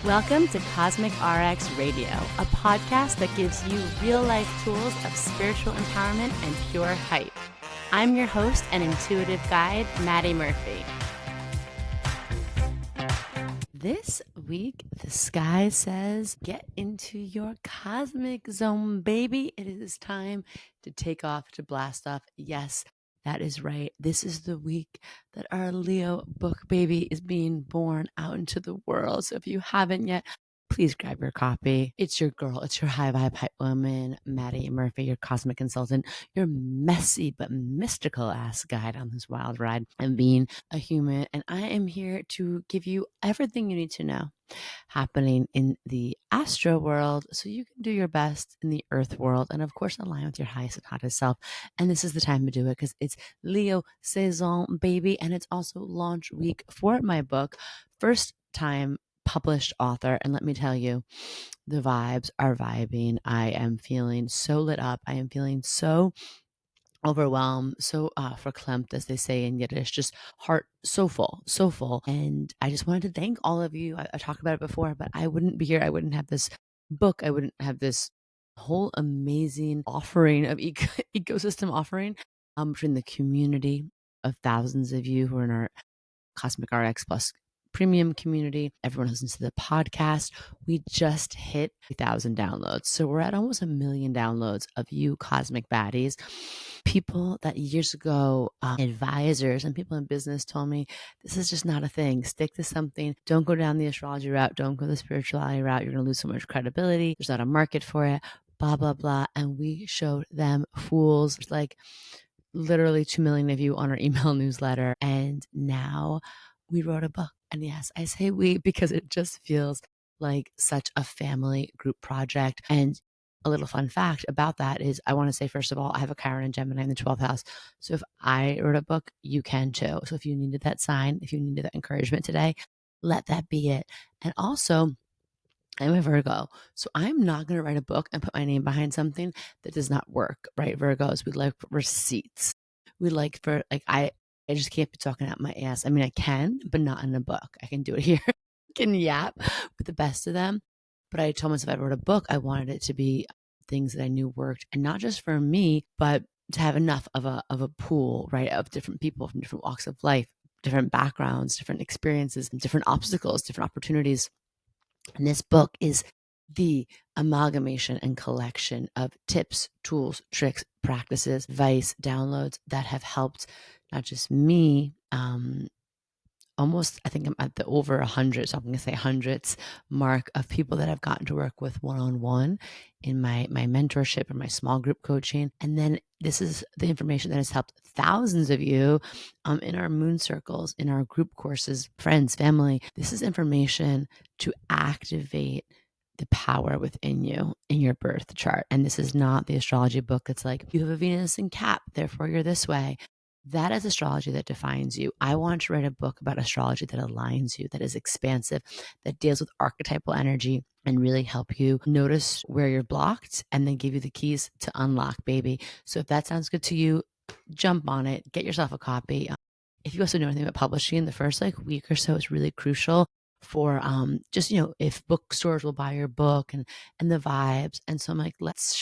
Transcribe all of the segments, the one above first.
Welcome to CosmicRx Radio, a podcast that gives you real-life tools of spiritual empowerment and pure hype. I'm your host and intuitive guide, Madi Murphy. This week, the sky says, get into your cosmic zone, baby. It is time to take off, to blast off. Yes, that is right. This is the week that our Leo book baby is being born out into the world. So if you haven't yet, please grab your copy. It's your girl. It's your high vibe hype woman, Madi Murphy, your cosmic consultant, your messy but mystical ass guide on this wild ride and being a human. And I am here to give you everything you need to know happening in the astro world so you can do your best in the earth world and of course align with your highest and hottest self. And this is the time to do it because it's Leo saison, baby, and it's also launch week for my book, first time published author. And let me tell you, the vibes are vibing. I am feeling so lit up. I am feeling so overwhelmed, so verklempt, as they say in Yiddish, just heart so full, so full. And I just wanted to thank all of you. I talked about it before, but I wouldn't be here. I wouldn't have this book. I wouldn't have this whole amazing offering of ecosystem offering between the community of thousands of you who are in our Cosmic RX Plus premium community, everyone who listens to the podcast. We just hit 1,000 downloads. So we're at almost 1 million downloads of you cosmic baddies. People that years ago, advisors and people in business told me, this is just not a thing. Stick to something. Don't go down the astrology route. Don't go the spirituality route. You're going to lose so much credibility. There's not a market for it, blah, blah, blah. And we showed them fools. Like literally 2 million of you on our email newsletter. And now we wrote a book. And yes, I say we because it just feels like such a family group project. And a little fun fact about that is I want to say, first of all, I have a Chiron and Gemini in the 12th house. So if I wrote a book, you can too. So if you needed that sign, if you needed that encouragement today, let that be it. And also, I'm a Virgo, so I'm not going to write a book and put my name behind something that does not work, right? Virgos, we like receipts. We like I just can't be talking out my ass. I mean, I can, but not in a book. I can do it here. I can yap with the best of them. But I told myself if I wrote a book, I wanted it to be things that I knew worked, and not just for me, but to have enough of a pool, right, of different people from different walks of life, different backgrounds, different experiences, different obstacles, different opportunities. And this book is the amalgamation and collection of tips, tools, tricks, practices, advice, downloads that have helped not just me, almost, I think I'm at the over 100, so I'm going to say hundreds mark of people that I've gotten to work with one-on-one in my mentorship or my small group coaching. And then this is the information that has helped thousands of you in our moon circles, in our group courses, friends, family. This is information to activate the power within you in your birth chart. And this is not the astrology book. It's like, you have a Venus in Cap, therefore you're this way. That is astrology that defines you. I want to write a book about astrology that aligns you, that is expansive, that deals with archetypal energy and really help you notice where you're blocked and then give you the keys to unlock, baby. So if that sounds good to you, jump on it, get yourself a copy. If you also know anything about publishing, the first week or so is really crucial for just, if bookstores will buy your book and the vibes. And so I'm like, let's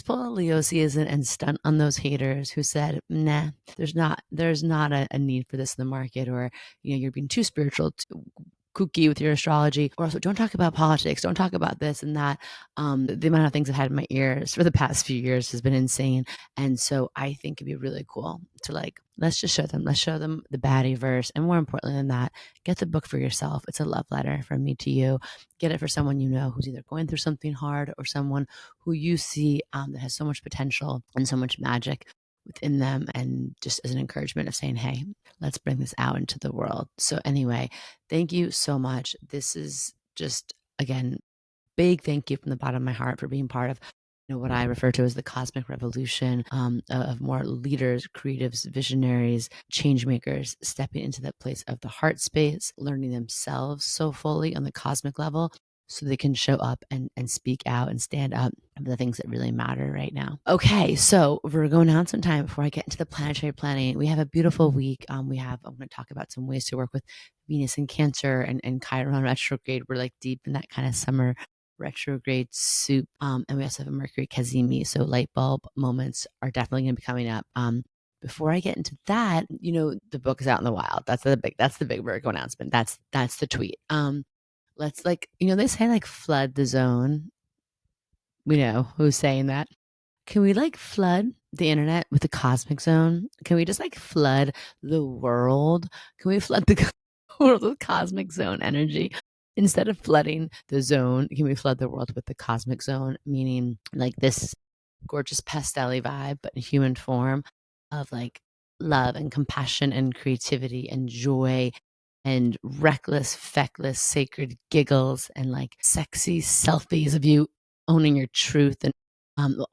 pull a Leo season and stunt on those haters who said, nah, there's not a need for this in the market, or, you're being too spiritual, kooky with your astrology, or also don't talk about politics, don't talk about this and that. The amount of things I've had in my ears for the past few years has been insane. And so I think it'd be really cool to let's show them the baddie verse. And more importantly than that, get the book for yourself. It's a love letter from me to you. Get it for someone you know who's either going through something hard or someone who you see that has so much potential and so much magic within them, and just as an encouragement of saying, hey, let's bring this out into the world. So anyway, thank you so much. This is just, again, big thank you from the bottom of my heart for being part of what I refer to as the cosmic revolution of more leaders, creatives, visionaries, change makers stepping into that place of the heart space, learning themselves so fully on the cosmic level, so they can show up and speak out and stand up for the things that really matter right now. Okay, so we're going down some time before I get into the planetary planning. We have a beautiful week. I'm going to talk about some ways to work with Venus in Cancer and Chiron retrograde. We're like deep in that kind of summer retrograde soup. And we also have a Mercury Kazimi. So light bulb moments are definitely going to be coming up. Before I get into that, the book is out in the wild. That's the big Virgo announcement. That's the tweet. Let's they say flood the zone. We know who's saying that. Can we flood the internet with the cosmic zone? Can we just flood the world? Can we flood the world with cosmic zone energy? Instead of flooding the zone, can we flood the world with the cosmic zone? Meaning this gorgeous pastel-y vibe, but in human form of love and compassion and creativity and joy and reckless, feckless, sacred giggles and sexy selfies of you owning your truth. And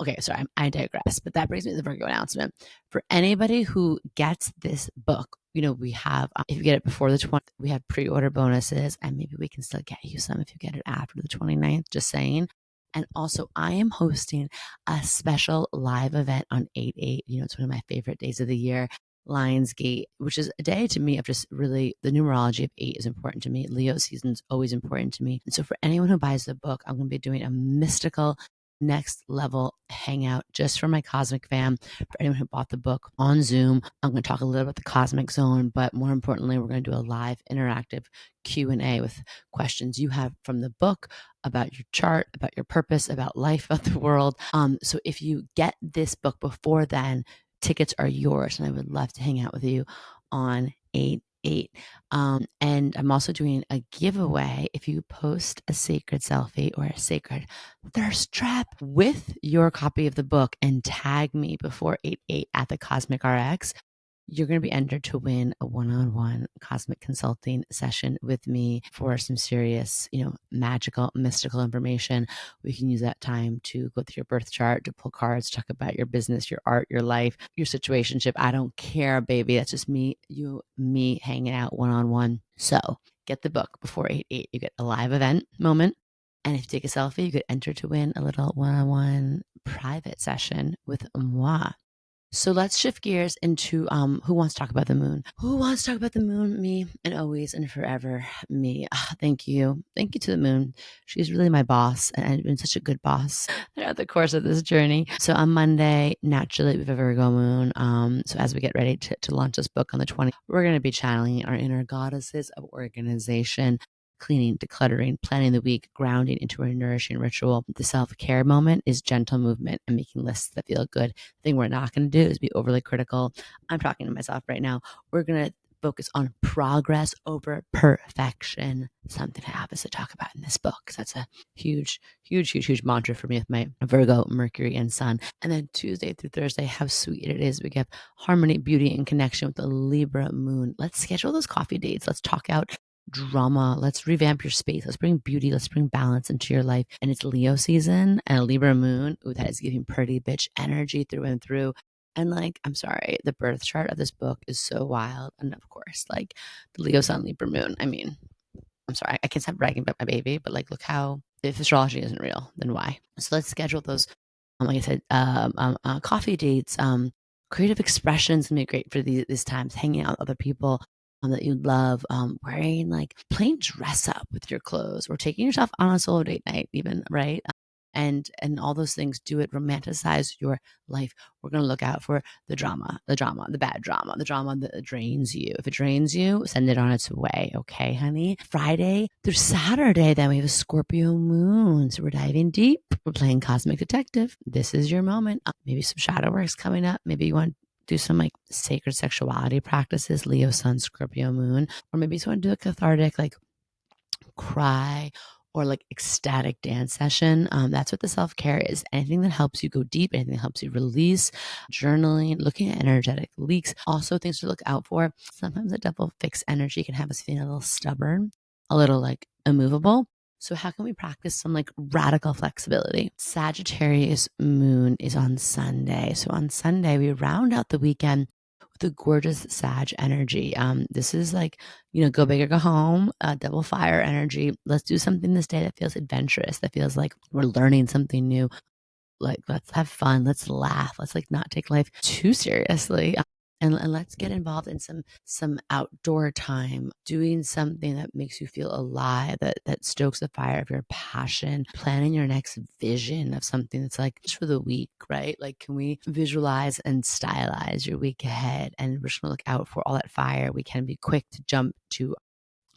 okay, sorry, I digress. But that brings me to the Virgo announcement. For anybody who gets this book, we have, if you get it before the 20th, we have pre-order bonuses, and maybe we can still get you some if you get it after the 29th, just saying. And also, I am hosting a special live event on 8/8. It's one of my favorite days of the year. Lionsgate, which is a day to me of just really the numerology of 8 is important to me. Leo season's always important to me. And so for anyone who buys the book, I'm going to be doing a mystical next level hangout just for my cosmic fam. For anyone who bought the book on Zoom, I'm going to talk a little about the cosmic zone, but more importantly, we're going to do a live interactive Q&A with questions you have from the book about your chart, about your purpose, about life, about the world. So if you get this book before then, tickets are yours, and I would love to hang out with you on 8/8. And I'm also doing a giveaway if you post a sacred selfie or a sacred thirst trap with your copy of the book and tag me before 8/8 at the CosmicRx. You're going to be entered to win a one-on-one cosmic consulting session with me for some serious, magical, mystical information. We can use that time to go through your birth chart, to pull cards, talk about your business, your art, your life, your situationship. I don't care, baby. That's just me hanging out one-on-one. So get the book before 8/8. You get a live event moment. And if you take a selfie, you could enter to win a little one-on-one private session with moi. So let's shift gears into who wants to talk about the moon? Who wants to talk about the moon? Me, and always and forever me. Thank you. Thank you to the moon. She's really my boss, and been such a good boss throughout the course of this journey. So on Monday, naturally, we have a Virgo moon. So as we get ready to launch this book on the 20th, we're going to be channeling our inner goddesses of organization, cleaning, decluttering, planning the week, grounding into a nourishing ritual. The self-care moment is gentle movement and making lists that feel good. The thing we're not going to do is be overly critical. I'm talking to myself right now. We're going to focus on progress over perfection, something I obviously talk about in this book, because that's a huge mantra for me with my Virgo, Mercury, and Sun. And then Tuesday through Thursday, how sweet it is. We get harmony, beauty, and connection with the Libra moon. Let's schedule those coffee dates. Let's talk out drama. Let's revamp your space. Let's bring beauty. Let's bring balance into your life. And it's Leo season and a Libra moon. Ooh, that is giving pretty bitch energy through and through. And I'm sorry, the birth chart of this book is so wild. And of course, the Leo sun, Libra moon. I mean, I'm sorry, I can't stop bragging about my baby, but look how, if astrology isn't real, then why? So let's schedule those, like I said, coffee dates, creative expressions can be great for these times, hanging out with other people that you love, wearing plain dress up with your clothes, or taking yourself on a solo date night even, right? And all those things, do it, romanticize your life. We're going to look out for the drama, the bad drama, the drama that drains you. If it drains you, send it on its way. Okay, honey? Friday through Saturday, then we have a Scorpio moon. So we're diving deep. We're playing Cosmic Detective. This is your moment. Maybe some shadow work's coming up. Maybe you want do some sacred sexuality practices, Leo sun, Scorpio moon, or maybe you just want to do a cathartic cry or ecstatic dance session. That's what the self-care is. Anything that helps you go deep, anything that helps you release, journaling, looking at energetic leaks. Also things to look out for. Sometimes the double fixed energy can have us feeling a little stubborn, a little immovable. So how can we practice some radical flexibility? Sagittarius moon is on Sunday. So on Sunday, we round out the weekend the gorgeous Sag energy. This is like, go big or go home, double fire energy. Let's do something this day that feels adventurous, that feels like we're learning something new. Like, let's have fun. Let's laugh. Let's like not take life too seriously. And let's get involved in some outdoor time, doing something that makes you feel alive, that stokes the fire of your passion, planning your next vision of something that's like just for the week, right? Like, can we visualize and stylize your week ahead? And we're just gonna look out for all that fire. We can be quick to jump to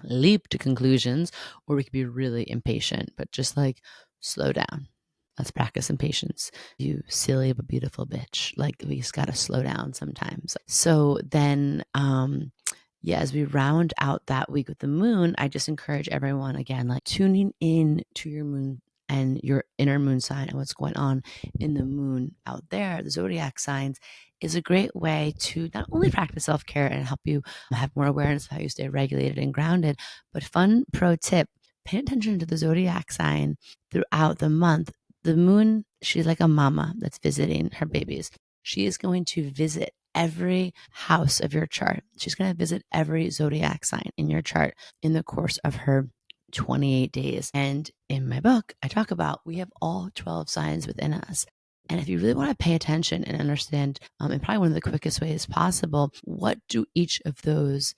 leap to conclusions, or we could be really impatient, but just like slow down. Let's practice some patience. You silly but beautiful bitch. Like, we just gotta slow down sometimes. So then, as we round out that week with the moon, I just encourage everyone again, like tuning in to your moon and your inner moon sign and what's going on in the moon out there, the zodiac signs, is a great way to not only practice self-care and help you have more awareness of how you stay regulated and grounded, but fun pro tip, pay attention to the zodiac sign throughout the month. The moon, she's like a mama that's visiting her babies. She is going to visit every house of your chart. She's going to visit every zodiac sign in your chart in the course of her 28 days. And in my book, I talk about we have all 12 signs within us. And if you really want to pay attention and understand, in probably one of the quickest ways possible, what do each of those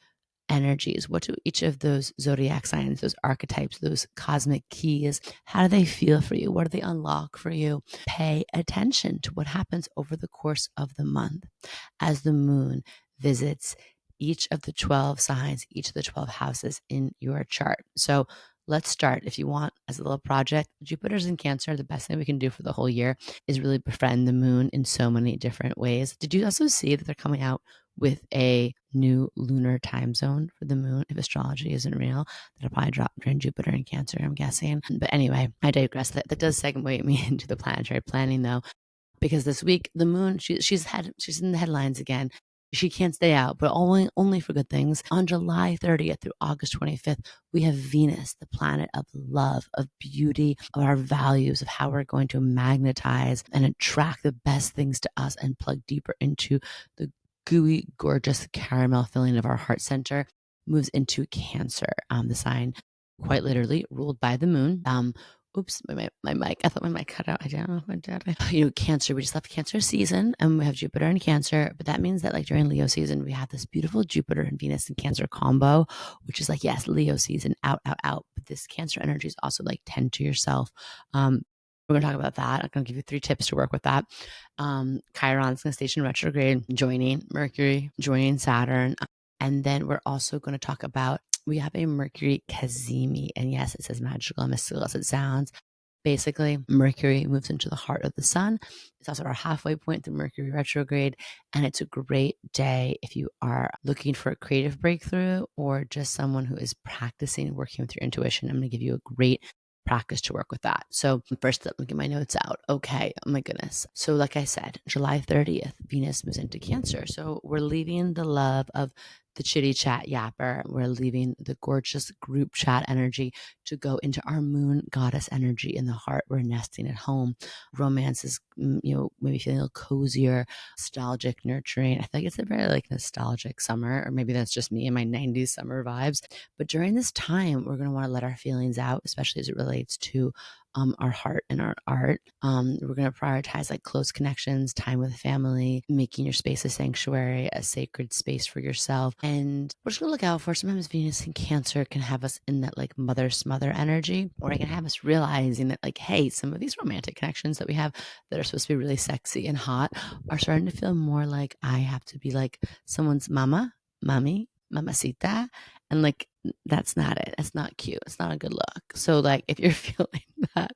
energies, what do each of those zodiac signs, those archetypes, those cosmic keys, how do they feel for you? What do they unlock for you? Pay attention to what happens over the course of the month as the moon visits each of the 12 signs, each of the 12 houses in your chart. So let's start. If you want, as a little project, Jupiter's in Cancer. The best thing we can do for the whole year is really befriend the moon in so many different ways. Did you also see that they're coming out with a new lunar time zone for the moon? If astrology isn't real, that'll probably drop during Jupiter in Cancer, I'm guessing. But anyway, I digress. That does segue me into the planetary planning, though, because this week the moon, she's in the headlines again. She can't stay out, but only for good things. On July 30th through August 25th, we have Venus, the planet of love, of beauty, of our values, of how we're going to magnetize and attract the best things to us and plug deeper into the gooey, gorgeous caramel filling of our heart center, moves into Cancer, the sign quite literally ruled by the moon. Oops, my mic. I thought my mic cut out. I don't know if I did. Cancer, we just left Cancer season and we have Jupiter in Cancer, but that means that like during Leo season, we have this beautiful Jupiter and Venus and Cancer combo, which is like, yes, Leo season, out, out, out. But this Cancer energy is also like tend to yourself. We're going to talk about that. I'm going to give you 3 tips to work with that. Chiron's going to station retrograde, joining Mercury, joining Saturn. And then we're also going to talk about, we have a Mercury Kazimi. And yes, it says magical and mystical as it sounds. Basically, Mercury moves into the heart of the sun. It's also our halfway point through Mercury retrograde. And it's a great day if you are looking for a creative breakthrough or just someone who is practicing working with your intuition. I'm going to give you a great practice to work with that. So first, let me get my notes out. Okay. Oh my goodness. So like I said, July 30th, Venus moves into Cancer. So we're leaving the love of the chitty chat yapper. We're leaving the gorgeous group chat energy to go into our moon goddess energy in the heart. We're nesting at home. Romance is, maybe feeling a little cozier, nostalgic, nurturing. I feel like it's a very like nostalgic summer, or maybe that's just me and my 90s summer vibes. But during this time, we're going to want to let our feelings out, especially as it relates to our heart and our art. We're going to prioritize like close connections, time with family, making your space a sanctuary, a sacred space for yourself. And we're just going to look out for, sometimes Venus in Cancer can have us in that like mother smother energy, or it can have us realizing that like, hey, some of these romantic connections that we have that are supposed to be really sexy and hot are starting to feel more like I have to be like someone's mama, mommy, mamacita. And like, that's not it. It's not cute. It's not a good look. So like, if you're feeling that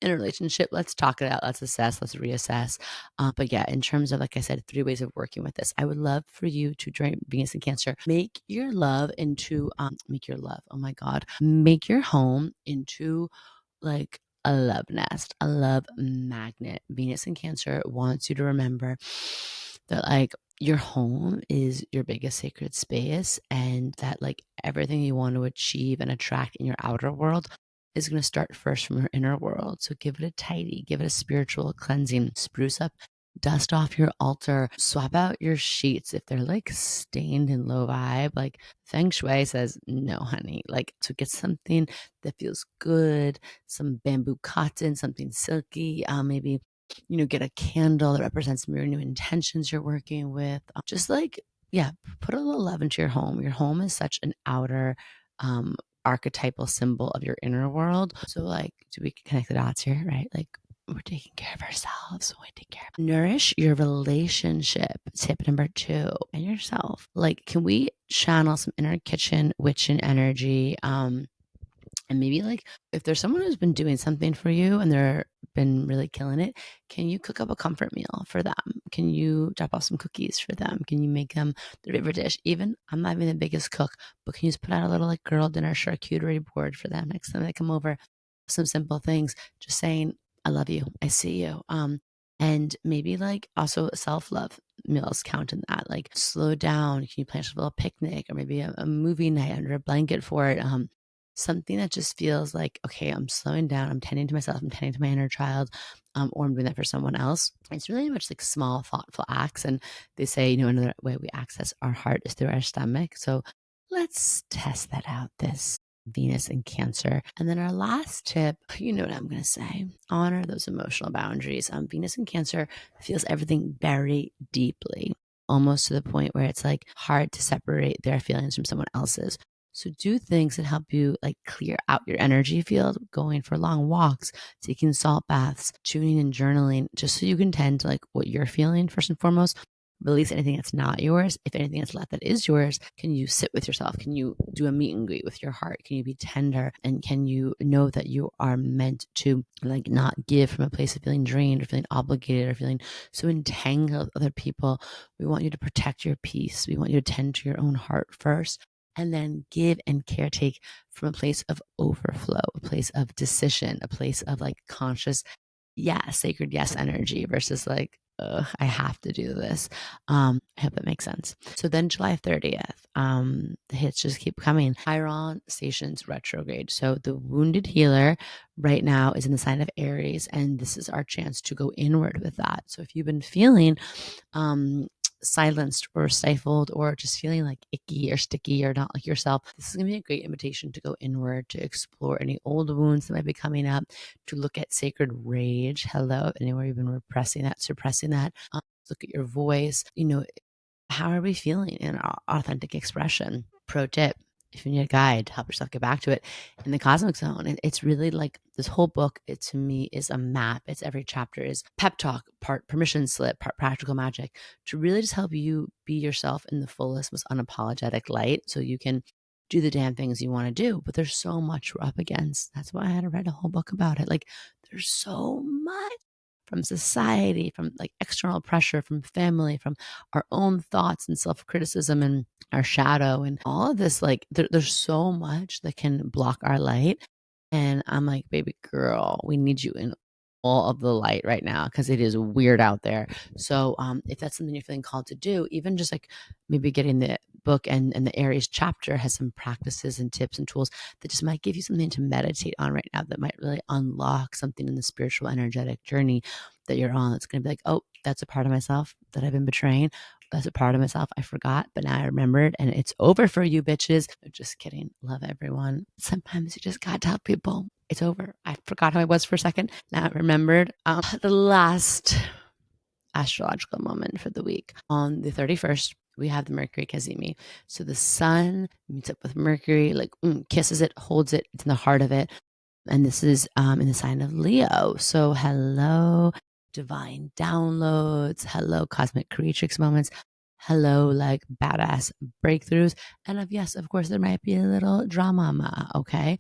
in a relationship, let's talk it out. Let's assess, let's reassess. But yeah, in terms of, like I said, 3 ways of working with this, I would love for you to join Venus in Cancer. Make your love into, make your love. Oh my God. Make your home into like a love nest, a love magnet. Venus in Cancer wants you to remember that like your home is your biggest sacred space, and that like everything you want to achieve and attract in your outer world is going to start first from your inner world. So give it a tidy, give it a spiritual cleansing, spruce up dust off your altar, swap out your sheets if they're like stained and low vibe. Like Feng Shui says, no, honey. Like, to get something that feels good, some bamboo cotton, something silky, maybe, get a candle that represents some of your new intentions you're working with. Just like, yeah, put a little love into your home. Your home is such an outer, archetypal symbol of your inner world. So, like, do we connect the dots here, right? Like, we're taking care of ourselves. We take care of nourish your relationship. Tip number 2, and yourself. Like, can we channel some inner kitchen witchin energy? And maybe like if there's someone who's been doing something for you and they're been really killing it, can you cook up a comfort meal for them? Can you drop off some cookies for them? Can you make them their favorite dish? Even I'm not even the biggest cook, but can you just put out a little like girl dinner charcuterie board for them next time they come over? Some simple things, just saying, I love you, I see you. And maybe like also self-love meals count in that. Like, slow down. Can you plan a little picnic or maybe a movie night under a blanket for it? Something that just feels like, okay, I'm slowing down, I'm tending to myself, I'm tending to my inner child, or I'm doing that for someone else. It's really much like small, thoughtful acts. And they say, another way we access our heart is through our stomach. So let's test that out this Venus and Cancer. And then our last tip, you know what I'm going to say, honor those emotional boundaries. Venus and Cancer feels everything very deeply, almost to the point where it's like hard to separate their feelings from someone else's. So do things that help you like clear out your energy field, going for long walks, taking salt baths, tuning and journaling, just so you can tend to like what you're feeling first and foremost. Release anything that's not yours. If anything that's left that is yours, can you sit with yourself? Can you do a meet and greet with your heart? Can you be tender? And can you know that you are meant to like not give from a place of feeling drained or feeling obligated or feeling so entangled with other people? We want you to protect your peace. We want you to tend to your own heart first, and then give and caretake from a place of overflow, a place of decision, a place of like conscious, sacred yes energy versus like, I have to do this. I hope that makes sense. So then July 30th, the hits just keep coming. Chiron stations retrograde. So the wounded healer right now is in the sign of Aries, and this is our chance to go inward with that. So if you've been feeling silenced or stifled or just feeling like icky or sticky or not like yourself, this is going to be a great invitation to go inward, to explore any old wounds that might be coming up, to look at sacred rage. Hello, anywhere you've been repressing that, suppressing that. Look at your voice. How are we feeling in our authentic expression? Pro tip: if you need a guide to help yourself get back to it in the cosmic zone, and it's really like this whole book, it to me is a map. It's every chapter is pep talk, part permission slip, part practical magic, to really just help you be yourself in the fullest, most unapologetic light so you can do the damn things you want to do. But there's so much we're up against. That's why I had to write a whole book about it. Like, there's so much from society, from like external pressure, from family, from our own thoughts and self-criticism and our shadow and all of this. Like, there's so much that can block our light. And I'm like, baby girl, we need you in all of the light right now because it is weird out there. So if that's something you're feeling called to do, even just like maybe getting the book and the Aries chapter has some practices and tips and tools that just might give you something to meditate on right now that might really unlock something in the spiritual energetic journey that you're on. That's going to be like, oh, that's a part of myself that I've been betraying. That's a part of myself I forgot, but now I remembered, and it's over for you bitches. Just kidding. Love everyone. Sometimes you just got to tell people it's over. I forgot who I was for a second. Now I remembered. The last astrological moment for the week. On the 31st, we have the Mercury Kazimi. So the sun meets up with Mercury, like kisses it, holds it, it's in the heart of it. And this is in the sign of Leo. So hello, divine downloads. Hello, cosmic creatrix moments. Hello, like badass breakthroughs. And yes, of course, there might be a little drama, okay?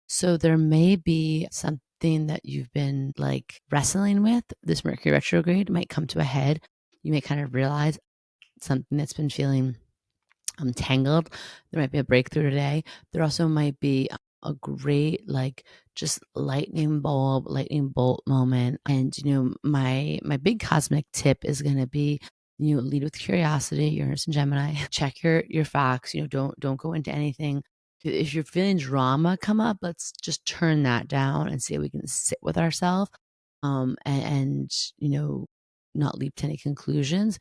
So there may be something that you've been like wrestling with. This Mercury retrograde might come to a head. You may kind of realize something that's been feeling tangled. There might be a breakthrough today. There also might be a great like just lightning bolt moment. And my big cosmic tip is going to be, lead with curiosity. Uranus and Gemini. Check your facts. Don't go into anything. If you're feeling drama come up, let's just turn that down and see if we can sit with ourselves. And not leap to any conclusions.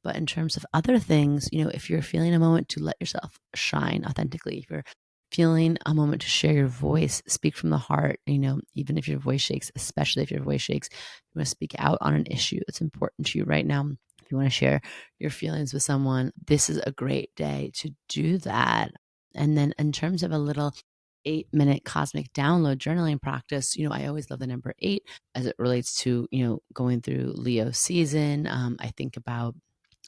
But in terms of other things, if you're feeling a moment to let yourself shine authentically, if you're feeling a moment to share your voice, speak from the heart, even if your voice shakes, especially if your voice shakes, you want to speak out on an issue that's important to you right now. If you want to share your feelings with someone, this is a great day to do that. And then in terms of a little 8-minute cosmic download journaling practice, I always love the number 8 as it relates to, going through Leo season. I think about,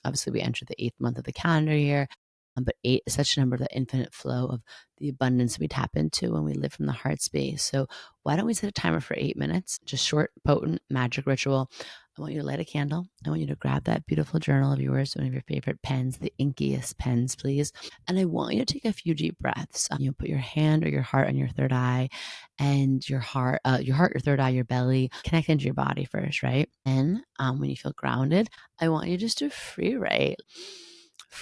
obviously, we enter the 8th month of the calendar year, but 8 is such a number, the infinite flow of the abundance we tap into when we live from the heart space. So why don't we set a timer for 8 minutes, just short, potent, magic ritual. I want you to light a candle. I want you to grab that beautiful journal of yours, one of your favorite pens, the inkiest pens, please. And I want you to take a few deep breaths. Put your hand or your heart on your third eye, and your heart, your third eye, your belly, connect into your body first, right? And when you feel grounded, I want you just to free write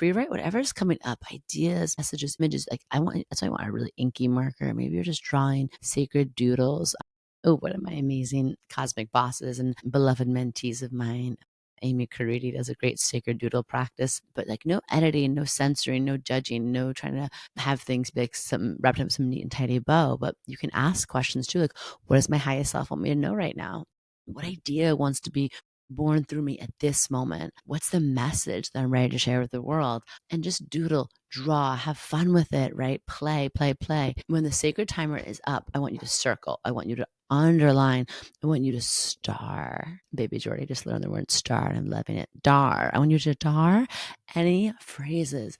whatever's coming up, ideas, messages, images. That's why I want a really inky marker. Maybe you're just drawing sacred doodles. Oh, one of my amazing cosmic bosses and beloved mentees of mine, Amy Caridi, does a great sacred doodle practice, but like no editing, no censoring, no judging, no trying to have things be like wrapped up in some neat and tidy bow. But you can ask questions too, like, what does my highest self want me to know right now? What idea wants to be born through me at this moment? What's the message that I'm ready to share with the world? And just doodle, draw, have fun with it, right? Play, play, play. When the sacred timer is up, I want you to circle. I want you to underline. I want you to star. Baby Jordy just learned the word star, and I'm loving it. Dar. I want you to dar any phrases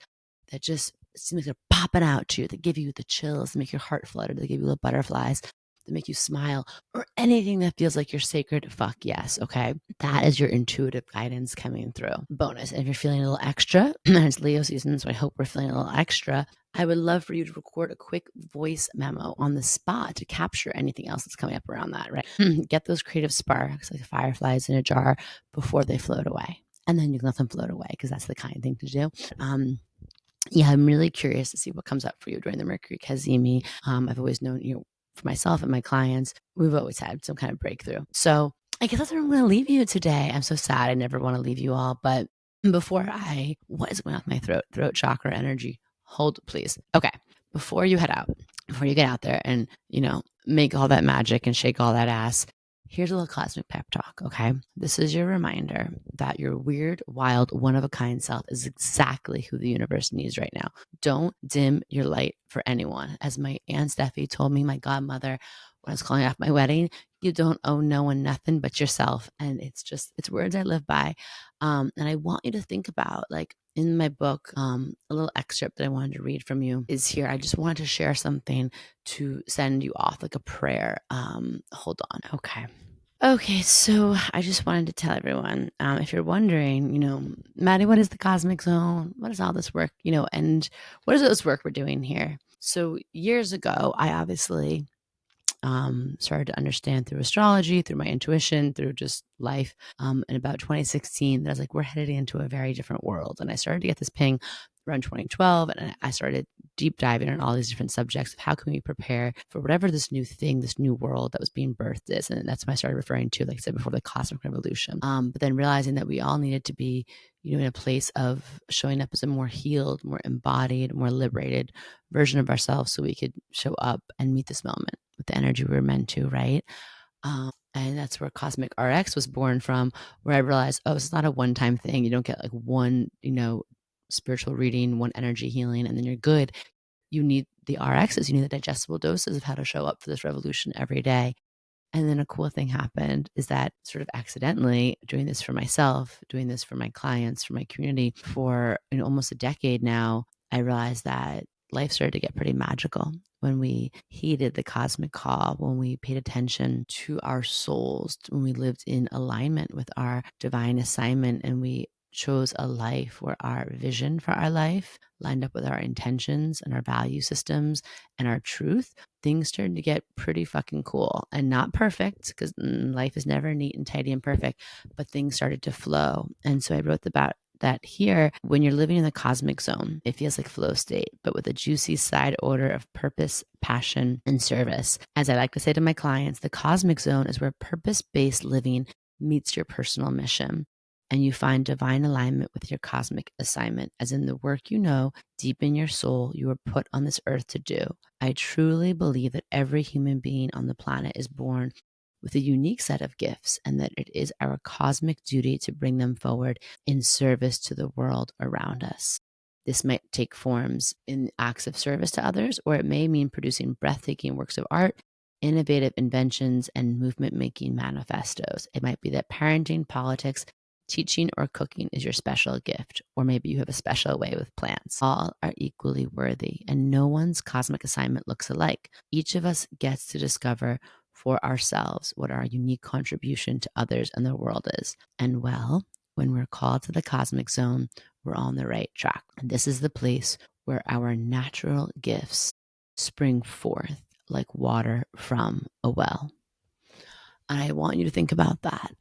that just seem like they're popping out to you, that give you the chills, that make your heart flutter, that give you little butterflies, that make you smile, or anything that feels like your sacred fuck yes, okay? That is your intuitive guidance coming through. Bonus, and if you're feeling a little extra, and it's Leo season, so I hope we're feeling a little extra, I would love for you to record a quick voice memo on the spot to capture anything else that's coming up around that, right? Get those creative sparks like fireflies in a jar before they float away. And then you can let them float away, because that's the kind thing to do. Yeah, I'm really curious to see what comes up for you during the Mercury Kazimi. I've always known, for myself and my clients, we've always had some kind of breakthrough. So I guess that's where I'm going to leave you today. I'm so sad. I never want to leave you all. But what is going on with my throat chakra energy? Hold, please. Okay. Before you get out there and, make all that magic and shake all that ass, here's a little cosmic pep talk, okay? This is your reminder that your weird, wild, one-of-a-kind self is exactly who the universe needs right now. Don't dim your light for anyone. As my Aunt Steffi told me, my godmother, when I was calling off my wedding, you don't owe no one nothing but yourself. And it's words I live by. And I want you to think about, like, in my book, a little excerpt that I wanted to read from you is here. I just wanted to share something to send you off, like a prayer. Hold on. Okay, so I just wanted to tell everyone, if you're wondering, Maddie, what is the cosmic zone? What is all this work, and what is this work we're doing here? So years ago, I obviously started to understand through astrology, through my intuition, through just life. In about 2016, that I was like, we're headed into a very different world. And I started to get this ping around 2012, and I started deep diving on all these different subjects of how can we prepare for whatever this new thing, this new world that was being birthed is. And that's when I started referring to, like I said before, the cosmic revolution. But then realizing that we all needed to be, in a place of showing up as a more healed, more embodied, more liberated version of ourselves, so we could show up and meet this moment with the energy we were meant to, right? And that's where CosmicRx was born from, where I realized, it's not a one-time thing. You don't get like one, spiritual reading, one energy healing, and then you're good. You need the RXs, you need the digestible doses of how to show up for this revolution every day. And then a cool thing happened is that, sort of accidentally, doing this for myself, doing this for my clients, for my community for almost a decade now, I realized that life started to get pretty magical when we heeded the cosmic call, when we paid attention to our souls, when we lived in alignment with our divine assignment, and we chose a life where our vision for our life lined up with our intentions and our value systems and our truth. Things started to get pretty fucking cool, and not perfect, because life is never neat and tidy and perfect, but things started to flow. And so I wrote about that here. When you're living in the cosmic zone, it feels like flow state, but with a juicy side order of purpose, passion, and service. As I like to say to my clients, the cosmic zone is where purpose-based living meets your personal mission. and you find divine alignment with your cosmic assignment, as in the work you know deep in your soul you were put on this earth to do. I truly believe that every human being on the planet is born with a unique set of gifts, and that it is our cosmic duty to bring them forward in service to the world around us. This might take forms in acts of service to others, or it may mean producing breathtaking works of art, innovative inventions, and movement-making manifestos. It might be that parenting, politics, teaching, or cooking is your special gift, or maybe you have a special way with plants. All are equally worthy, and no one's cosmic assignment looks alike. Each of us gets to discover for ourselves what our unique contribution to others and the world is. And well, when we're called to the cosmic zone, we're on the right track. And this is the place where our natural gifts spring forth like water from a well. And I want you to think about that.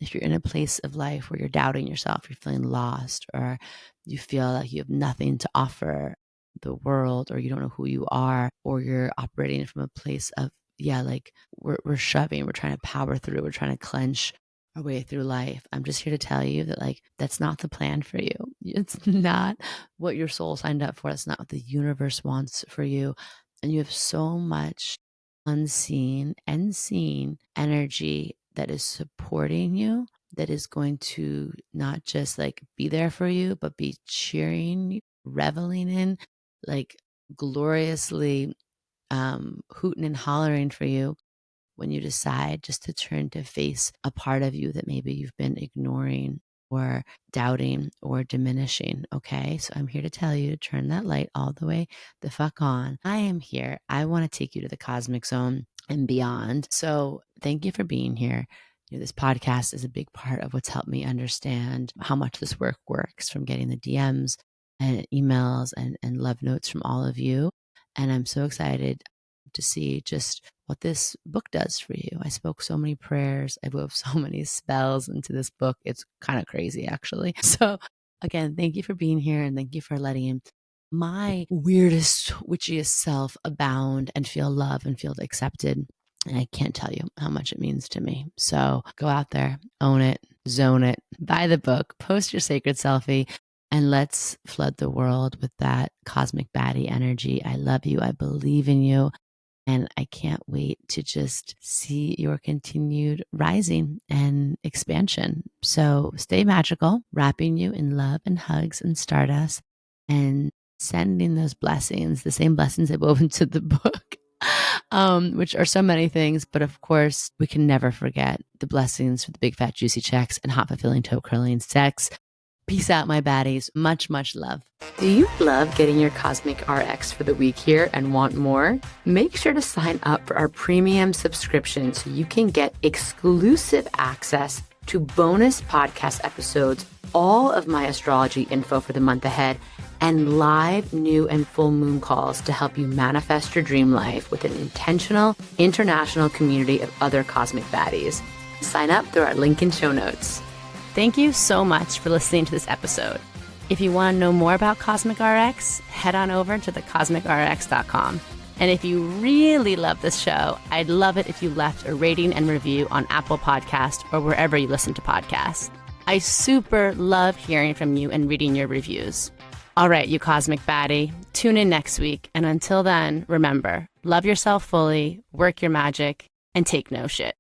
If you're in a place of life where you're doubting yourself, you're feeling lost, or you feel like you have nothing to offer the world, or you don't know who you are, or you're operating from a place of, like we're shoving, we're trying to power through, we're trying to clench our way through life. I'm just here to tell you that that's not the plan for you. It's not what your soul signed up for. That's not what the universe wants for you. And you have so much unseen and seen energy that is supporting you, that is going to not just be there for you, but be cheering, reveling in, gloriously hooting and hollering for you when you decide just to turn to face a part of you that maybe you've been ignoring or doubting or diminishing. Okay. So I'm here to tell you to turn that light all the way the fuck on. I am here. I want to take you to the cosmic zone and beyond. So thank you for being here. This podcast is a big part of what's helped me understand how much this work works, from getting the DMs and emails and love notes from all of you. And I'm so excited to see just what this book does for you. I spoke so many prayers. I wove so many spells into this book. It's kind of crazy, actually. So again, thank you for being here, and thank you for letting my weirdest, witchiest self abound and feel love and feel accepted. And I can't tell you how much it means to me. So go out there, own it, zone it, buy the book, post your sacred selfie, and let's flood the world with that cosmic baddie energy. I love you. I believe in you. And I can't wait to just see your continued rising and expansion. So stay magical, wrapping you in love and hugs and stardust, and sending those blessings, the same blessings I wove into the book, which are so many things. But of course, we can never forget the blessings for the big, fat, juicy checks and hot, fulfilling, toe curling sex. Peace out, my baddies. Much, much love. Do you love getting your Cosmic RX for the week here and want more? Make sure to sign up for our premium subscription so you can get exclusive access to bonus podcast episodes, all of my astrology info for the month ahead, and live new and full moon calls to help you manifest your dream life with an intentional international community of other cosmic baddies. Sign up through our link in show notes. Thank you so much for listening to this episode. If you want to know more about CosmicRx, head on over to thecosmicrx.com. And if you really love this show, I'd love it if you left a rating and review on Apple Podcasts or wherever you listen to podcasts. I super love hearing from you and reading your reviews. All right, you cosmic baddie, tune in next week. And until then, remember, love yourself fully, work your magic, and take no shit.